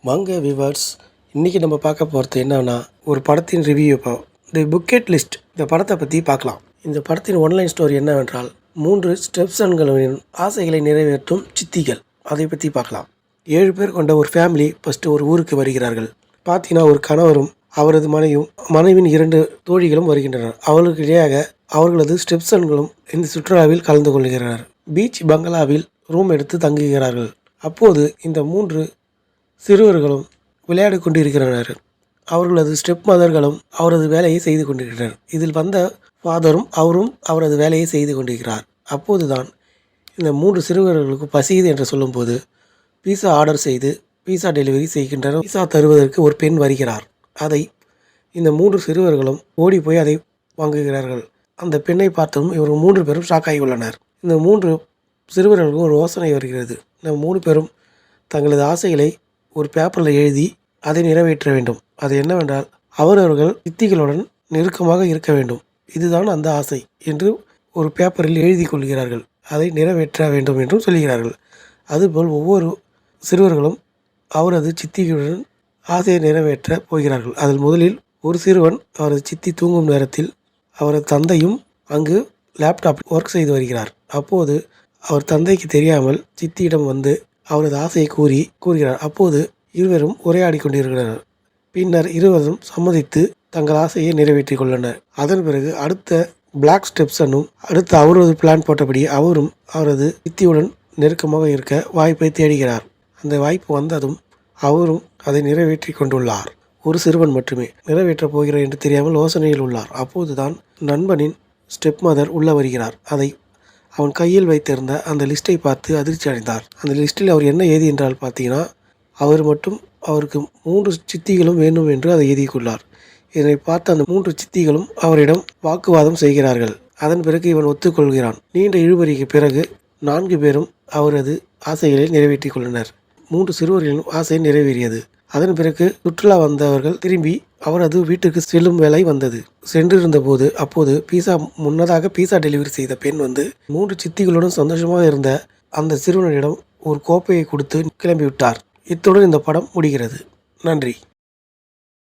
வாங்க வியூவர்ஸ், இன்றைக்கி நம்ம பார்க்க போகிறது என்னன்னா, ஒரு படத்தின் ரிவ்யூ. இப்போ தி புக்கெட் லிஸ்ட் இந்த படத்தை பற்றி பார்க்கலாம். இந்த படத்தின் ஒன்லைன் ஸ்டோரி என்னவென்றால், 3 ஸ்டெப்சன்களின் ஆசைகளை நிறைவேற்றும் சித்திகள். அதை பற்றி பார்க்கலாம். 7 பேர் கொண்ட ஒரு ஃபேமிலி ஃபஸ்ட்டு ஒரு ஊருக்கு வருகிறார்கள். பார்த்தீங்கன்னா, ஒரு கணவரும் அவரது மனைவியின் 2 தோழிகளும் வருகின்றனர். அவர்களுக்கு இடையாக அவர்களது ஸ்டெப்சன்களும் இந்த சுற்றுலாவில் கலந்து கொள்கிறார். பீச் பங்களாவில் ரூம் எடுத்து தங்குகிறார்கள். அப்போது இந்த 3 சிறுவர்களும் விளையாடி கொண்டிருக்கிறனர். அவர்களது ஸ்டெப் மதர்களும் அவரது வேலையை செய்து கொண்டிருக்கிறார். இதில் வந்த ஃபாதரும் அவரது வேலையை செய்து கொண்டிருக்கிறார். அப்போதுதான் இந்த 3 சிறுவர்களுக்கு பசியுது என்று சொல்லும்போது பீஸா ஆர்டர் செய்து பீஸா டெலிவரி செய்கின்றனர். பீஸா தருவதற்கு ஒரு பெண் வருகிறார். அதை இந்த 3 சிறுவர்களும் ஓடி போய் அதை வாங்குகிறார்கள். அந்த பெண்ணை பார்த்ததும் இவர்கள் 3 பேரும் ஷாக்காகி உள்ளனர். இந்த 3 சிறுவர்களுக்கும் ஒரு யோசனை வருகிறது. இந்த 3 பேரும் தங்களது ஆசைகளை ஒரு பேப்பரில் எழுதி அதை நிறைவேற்ற வேண்டும். அது என்னவென்றால், அவரவர்கள் சித்திகளுடன் நெருக்கமாக இருக்க வேண்டும். இதுதான் அந்த ஆசை என்று ஒரு பேப்பரில் எழுதி கொள்கிறார்கள். அதை நிறைவேற்ற வேண்டும் என்றும் சொல்கிறார்கள். அதுபோல் ஒவ்வொரு சிறுவர்களும் அவரது சித்திகளுடன் ஆசையை நிறைவேற்ற போகிறார்கள். அதில் முதலில் ஒரு சிறுவன் அவரது சித்தி தூங்கும் நேரத்தில் அவரது தந்தையும் அங்கு லேப்டாப் ஒர்க் செய்து வருகிறார். அப்போது அவர் தந்தைக்கு தெரியாமல் சித்தியிடம் வந்து அவரது ஆசையை கூறுகிறார். அப்போது இருவரும் உரையாடி கொண்டிருக்கிறார். பின்னர் இருவரும் சம்மதித்து தங்கள் ஆசையை நிறைவேற்றிக் கொள்ளனர். அதன் பிறகு அடுத்த பிளாக் ஸ்டெப்சனும் அடுத்து அவரது பிளான் போட்டபடி அவரும் அவரது சித்தியுடன் நெருக்கமாக இருக்க வாய்ப்பை தேடுகிறார். அந்த வாய்ப்பு வந்ததும் அவரும் அதை நிறைவேற்றி கொண்டுள்ளார். ஒரு சிறுவன் மட்டுமே நிறைவேற்றப் போகிறார் என்று தெரியாமல் யோசனையில் உள்ளார். அப்போதுதான் நண்பனின் ஸ்டெப் மதர் உள்ள வருகிறார். அதை அவன் கையில் வைத்திருந்த அந்த லிஸ்ட்டை பார்த்து அதிர்ச்சி அடைந்தார். அந்த லிஸ்ட்டில் அவர் என்ன எழுதி என்றால் பார்த்தீங்கன்னா, அவருக்கு 3 சித்திகளும் வேண்டும் என்று அதை எழுதிக்கொள்ளார். இதனை பார்த்த அந்த 3 சித்திகளும் அவரிடம் வாக்குவாதம் செய்கிறார்கள். அதன் பிறகு இவன் ஒத்துக்கொள்கிறான். நீண்ட இழுபறிக்கு பிறகு 4 பேரும் அவரது ஆசைகளை நிறைவேற்றிக் கொண்டனர். 3 சிறுவர்களின் ஆசை நிறைவேறியது. அதன் பிறகு சுற்றுலா வந்தவர்கள் திரும்பி அவரது வீட்டுக்கு செல்லும் வேலை வந்தது. சென்றிருந்த போது அப்போது முன்னதாக பீஸா டெலிவரி செய்த பெண் வந்து 3 சித்திகளுடன் சந்தோஷமாக இருந்த அந்த சிறுவனிடம் ஒரு கோப்பையை கொடுத்து கிளம்பிவிட்டார். இத்துடன் இந்த படம் முடிகிறது. நன்றி.